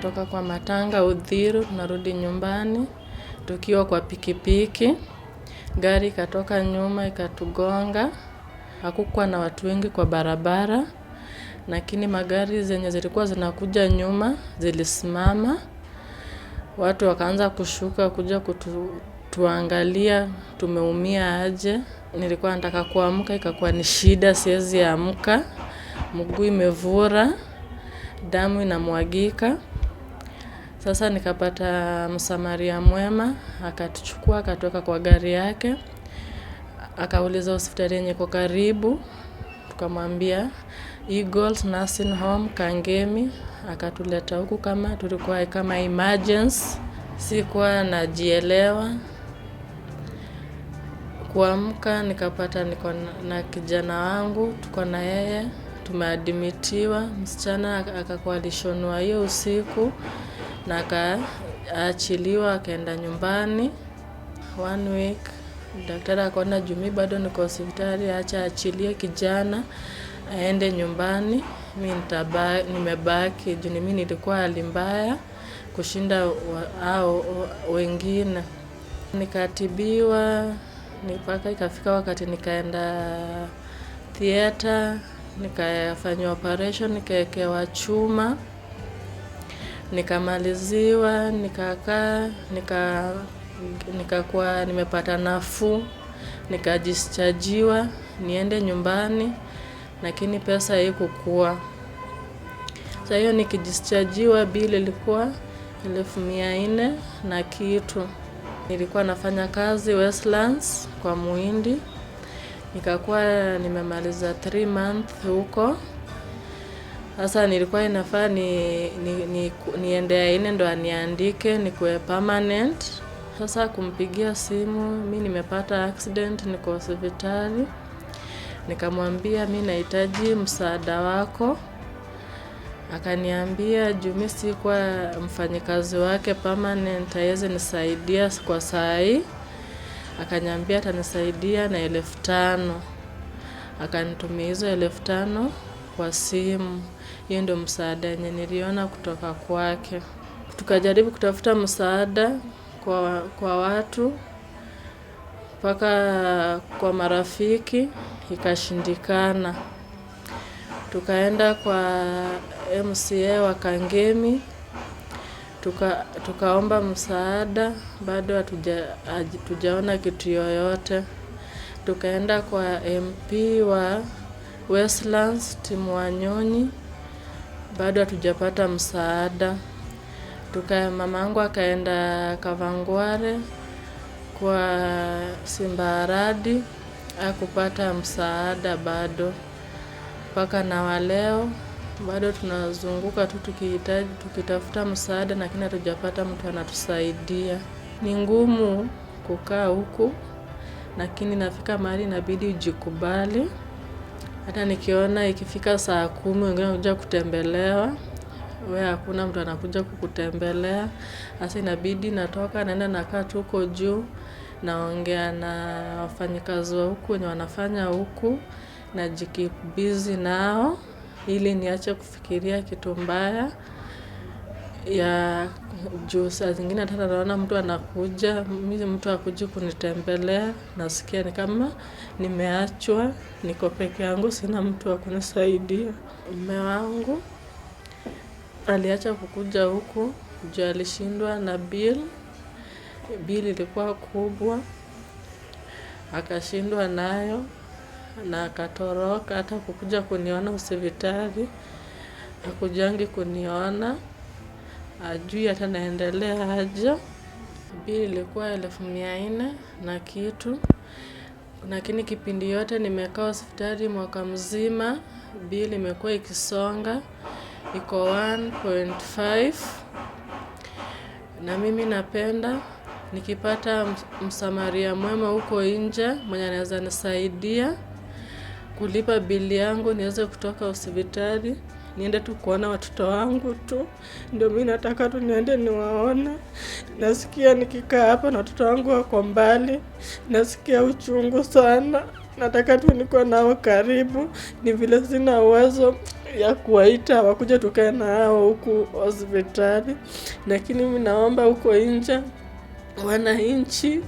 tunatoka kwa matanga Uthiru, tunarudi nyumbani tukiwa kwa pikipiki. Gari ikatoka nyuma ikatugonga. Hakukuwa na watu wengi kwa barabara, lakini magari zenye zilikuwa zinakuja nyuma zilisimama. Watu wakaanza kushuka kuja tuangalia tumeumia aje. Nilikuwa nataka kuamka, ikakuwa ni shida, siwezi amka. Mguu imevura, damu inamwagika. Sasa nikapata msamaria mwema, akatuchukua akatoka kwa gari yake. Akauliza hospitali yenye iko karibu. Tukamwambia Int'l nursing home Kangemi. Akatuleta huku kama tulikuwa kama emergency. Sikuwa najielewa. Kuamka nikapata niko na kijana wangu, tuko na yeye, tumeadmitiwa. Msichana akakuwa alishonwa hiyo usiku na akaachiliwa akaenda nyumbani 1 week. Daktari akaona jumi bado niko hospitali, acha achilie kijana aende nyumbani. Mimi nimebaki juu mimi nilikuwa hali mbaya kushinda hao wengine. Nikatibiwa mpaka ikafika wakati nikaenda theater, nikafanywa operation, nikaekewa chuma, nikamaliziwa, nikakuwa nimepata nafuu, nikadischargiwa niende nyumbani, lakini pesa haikuwa. Sasa hiyo nikidischargiwa bili ilikuwa 1400 na kitu. Nilikuwa nafanya kazi Westlands kwa Muhindi. Nikakuwa nimemaliza 3 months huko. Sasa nilikuwa inafaa niende ndo aniandike nikuwe permanent. Sasa kumpigia simu, mimi nimepata accident, niko hospitali. Nikamwambia mimi nahitaji msaada wako. Akaniambia juu mimi sikuwa mfanyikazi wake permanent, hawezi nisaidia kwa saa hii. Akaniambia atanisaidia na 1500. Akanitumia hizo 1500 kwa simu. Hiyo ndio msaada yenye niliona kutoka kwake. Tukajaribu kutafuta msaada kwa watu mpaka kwa marafiki, ikashindikana. Tukaenda kwa MCA wa Kangemi, tukaomba msaada, bado hatujaona kitu yoyote. Tukaenda kwa MP wa Westlands Timu Wanyonyi, bado hatujapata msaada. Mamangu akaenda Kavangware kwa Simbaradi, hakupata msaada bado. Mpaka na waleo bado tunazunguka tu tukitafuta msaada, lakini hatujapata mtu anatusaidia. Ni ngumu kukaa huku, lakini nafika mahali inabidi ujikubali. Hata nikiona ikifika saa 10 wengine wanakuja kutembelewa, wewe hakuna mtu anakuja kukutembelea. Sasa inabidi natoka naenda nakaa tu huko juu, naongea na wafanyikazi wa huku wenye wanafanya huku, najikeep busy nao ili niache kufikiria kitu mbaya. Ya juu saa zingine hata naona mtu anakuja, mimi mtu hakuji kunitembelea, nasikia ni kama nimeachwa, niko peke yangu, sina mtu wa kunisaidia. Mume wangu aliacha kukuja huku juu alishindwa na bill ilikuwa kubwa, akashindwa nayo na akatoroka. Hata kukuja kuniona hospitali hakujangi kuniona, ajui hata naendelea aje. Bill ilikuwa 1400 na kitu, lakini kipindi yote nimekaa hospitali mwaka mzima, bill imekuwa ikisonga, iko 1.5. Na mimi napenda nikipata msamaria mwema huko nje mwenye anaweza nisaidia kulipa bili yangu, niweze kutoka hospitali niende tu kuona watoto wangu tu. Ndio mimi nataka tu niende niwaone. Nasikia nikikaa hapa na watoto wangu wako mbali, nasikia uchungu sana. Nataka tu niko nao karibu, ni vile sina uwezo ya kuwaita wakuja tukae na hao huku hospitali. Lakini mimi naomba huko nje wananchi,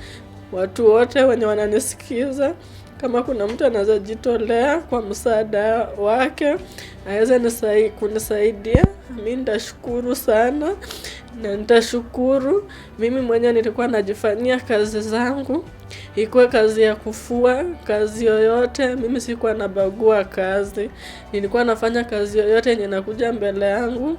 watu wote wenye wananisikiza, kama kuna mtu anaweza jitolea kwa msaada wake aweze kunisaidia, mimi nitashukuru sana. Na nitashukuru. Mimi mwenyewe nilikuwa najifanyia kazi zangu, ikuwe kazi ya kufua, kazi yoyote. Mimi sikuwa nabagua kazi, nilikuwa nafanya kazi yoyote yenye nakuja mbele yangu,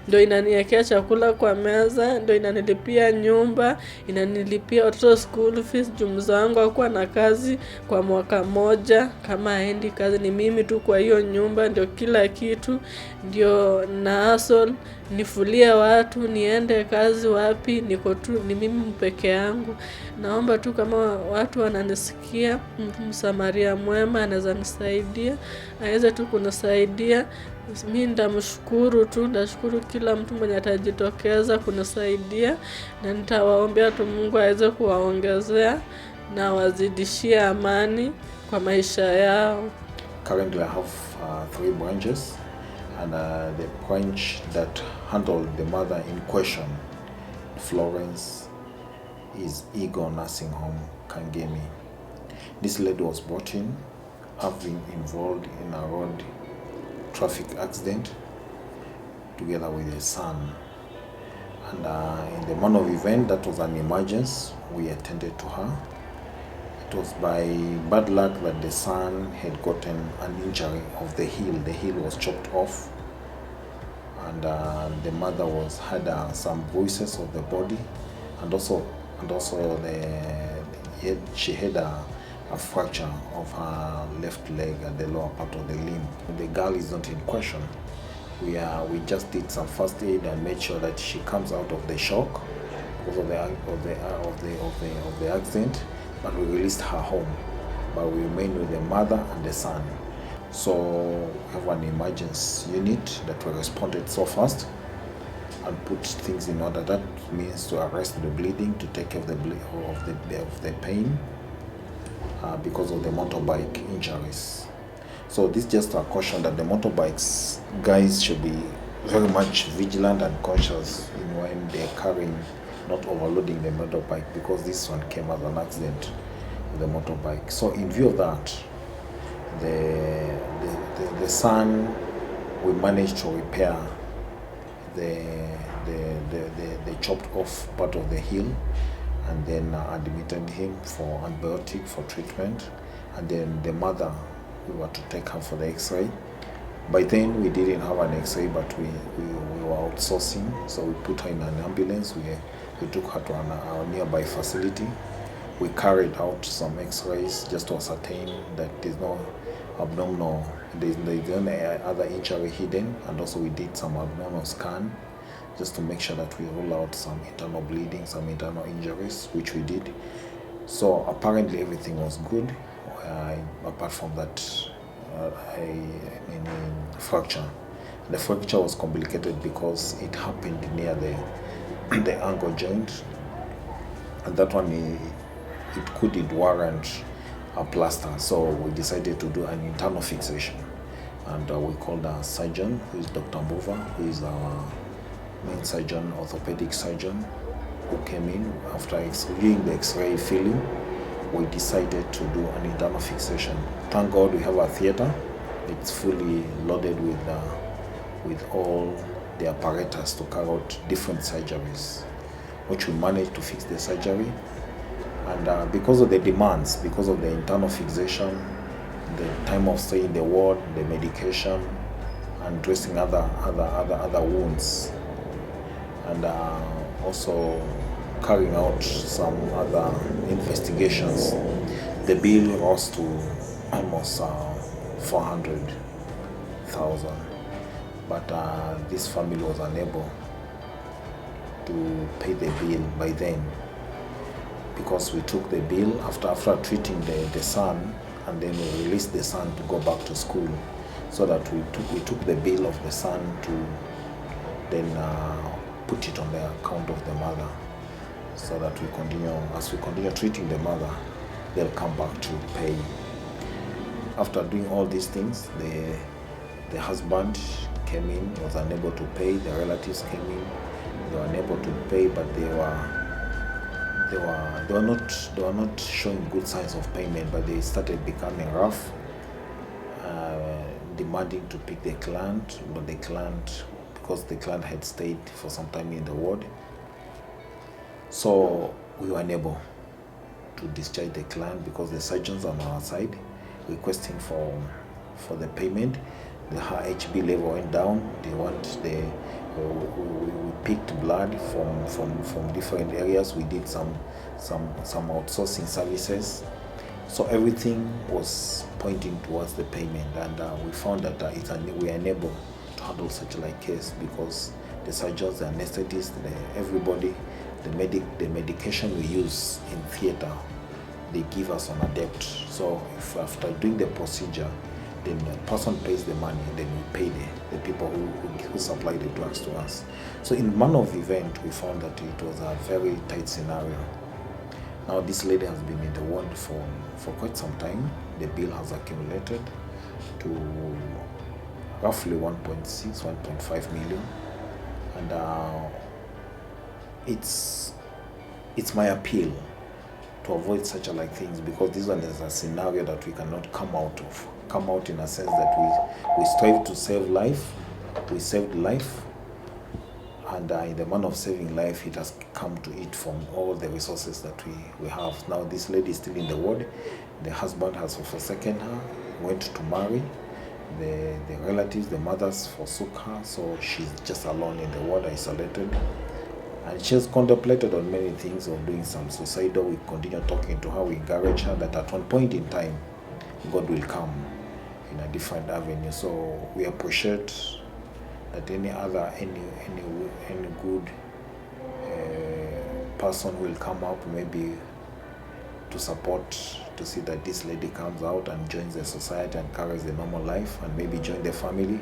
ndio inaniwekea chakula kwa meza, ndio inanilipia nyumba, inanilipia watoto school fees. Mzee wangu hakuwa na kazi kwa mwaka moja, kama haendi kazi. Ni mimi tu kwa hiyo nyumba, ndio kila kitu, ndio na hustle, nifulie watu, niende kazi wapi, niko tu ni mimi peke yangu. Naomba tu kama watu wananisikia, msamaria mwema anaweza nisaidia, aweze tu kunisaidia. Mimi ndamshukuru tu, ndashukuru kila mtu mwenye atajitokeza kunisaidia, na nitawaombea tu Mungu aweze kuwaongezea na wazidishie amani kwa maisha yao. Currently I have 3 branches, and the branch that handled the mother in question, Florence, is Eagle Nursing Home, Kangemi. This lady was brought in, having involved in a road traffic accident together with her son. And in the manner of event, that was an emergency, we attended to her. It was by bad luck that the son had gotten an injury of the heel. The heel was chopped off, and the mother had some bruises of the body, and also she had a fracture of her left leg at the lower part of the limb. The girl is not in question. We just did some first aid and made sure that she comes out of the shock because of the accident, but we released her home. But we remained with the mother and the son. So we have an emergency unit that we responded so fast and put things in order. That means to arrest the bleeding, to take care of the pain because of the motorbike injuries. So this is just a caution that the motorbikes guys should be very much vigilant and conscious in when they're carrying, not overloading the motorbike, because this one came as an accident with the motorbike. So in view of that, the son, we managed to repair the chopped off part of the heel, and then admitted him for antibiotic for treatment. And then the mother, we were to take her for the x-ray. By then we didn't have an x-ray, but we were outsourcing, so we put her in an ambulance. We took her to our nearby facility. We carried out some x-rays just to ascertain that there's no abdominal, there's no other injury hidden, and also we did some abdominal scan just to make sure that we rule out some internal bleeding, some internal injuries, which we did. So apparently everything was good, apart from that fracture. The fracture was complicated because it happened near the ankle joint, and that one it couldn't warrant a plaster. So we decided to do an internal fixation, and we called a surgeon, who is Dr. Mbova, who is our main surgeon, orthopedic surgeon, who came in after doing the x-ray filling. We decided to do an internal fixation. Thank God we have a theater. It's fully loaded with all the apparatus to carry out different surgeries, which we managed to fix the surgery. And because of the demands, because of the internal fixation, the time of stay in the ward, the medication, and dressing other wounds, and also carrying out some other investigations, the bill rose to almost 400,000. But this family was unable to pay the bill by then, because we took the bill after treating the son, and then we released the son to go back to school, so that we took the bill of the son to then put it on the account of the mother, so that as we continue treating the mother, they'll come back to pay. After doing all these things, The husband came in, was unable to pay. The relatives came in, they were unable to pay, but they were not showing good signs of payment. But they started becoming rough, demanding to pick the client. But because the client had stayed for some time in the ward, so we were unable to discharge the client because the surgeons on our side requesting for the payment. Her HB level went down. We picked blood from different areas. We did some outsourcing services. So everything was pointing towards the payment, and we found that we are unable to handle such like case because the surgeons, the anesthetists, everybody, the medication we use in theater, they give us on a debt. So if after doing the procedure, then the person pays the money, then we pay the people who supply the drugs to us. So in man of event, we found that it was a very tight scenario. Now this lady has been in the ward for quite some time. The bill has accumulated to roughly 1.6, 1.5 million. And it's my appeal to avoid such like things, because this one is a scenario that we cannot come out in a sense that we strive to save life. We saved life, and in the manner of saving life, it has come to it from all the resources that we have. Now this lady is still in the ward. The husband has forsaken her, went to marry. The relatives, the mothers forsook her, so she's just alone in the ward, isolated. And she has contemplated on many things of doing some suicidal. We continue talking to her, we encourage her that at one point in time, God will come in a different avenue. So we appreciate that any good person will come up, maybe to support, to see that this lady comes out and joins the society and carries the normal life, and maybe join the family.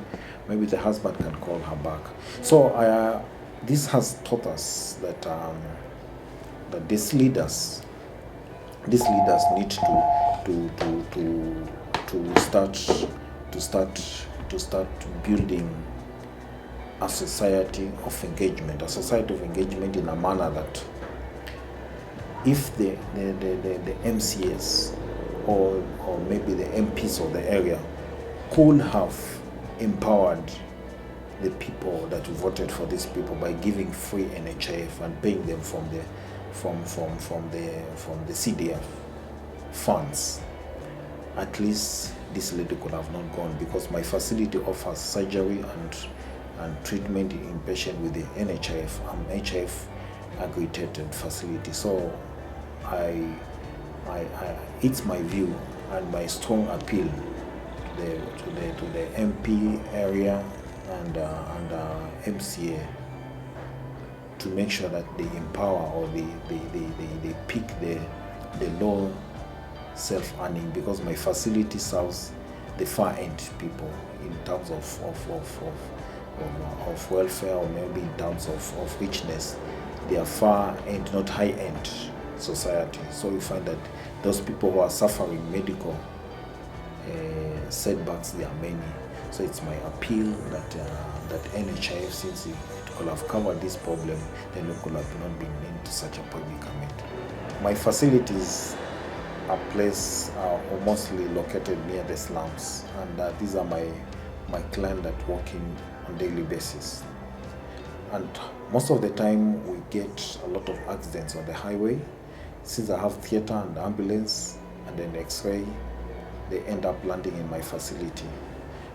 Maybe the husband can call her back. So this has taught us that that these leaders need to start building a society of engagement in a manner that if the MCS or maybe the MPs of the area could have empowered the people that voted for these people by giving free NHIF and paying them from the CDF funds, at least this lady could have not gone, because my facility offers surgery and treatment in patient with the NHIF. I'm NHIF accredited facility. So it's my view and my strong appeal to the MP area and MCA to make sure that they empower or they pick the low self-earning, because my facility serves the far-end people in terms of welfare, or maybe in terms of richness. They are far-end, not high-end society. So we find that those people who are suffering medical setbacks, there are many. So it's my appeal that NHIF, since it could have covered this problem, then we could have not been into such a predicament. My facilities are mostly located near the slums, and these are my clients that work on daily basis. And most of the time we get a lot of accidents on the highway. Since I have theater and ambulance and then X-ray, they end up landing in my facility.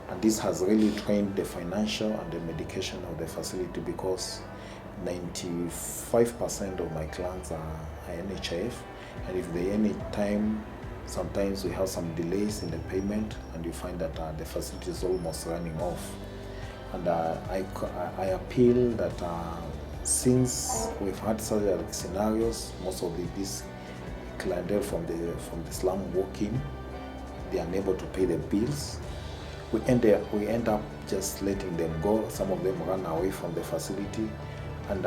And this has really trained the financial and the medication of the facility, because 95% of my clients are NHIF, and if they any time, sometimes we have some delays in the payment, and you find that the facility is almost running off. And I appeal that since we've had such scenarios, most of these clientele from the slum walk in, they are unable to pay the bills. We end up just letting them go. Some of them run away from the facility, and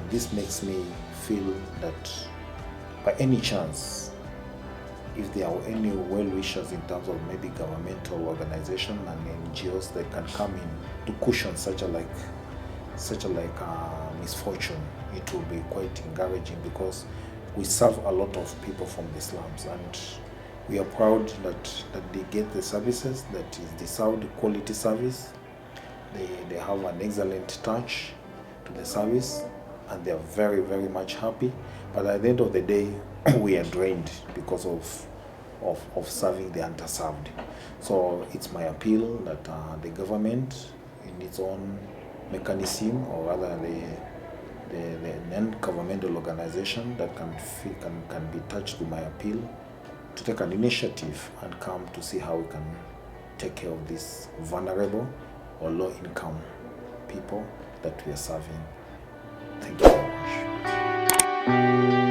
this makes me feel that by any chance if there are any well-wishers in terms of maybe governmental organization and NGOs that can come in to cushion such a misfortune, it will be quite encouraging, because we serve a lot of people from the slums, and we are proud that they get the services that is deserved, quality service. They have an excellent touch to the service, and they are very, very much happy. But at the end of the day, we are drained because of serving the underserved. So it's my appeal that the government, in its own mechanism, or rather the non-governmental organization that can be touched with my appeal, to take an initiative and come to see how we can take care of these vulnerable or low-income people that we are serving. Thank you very much.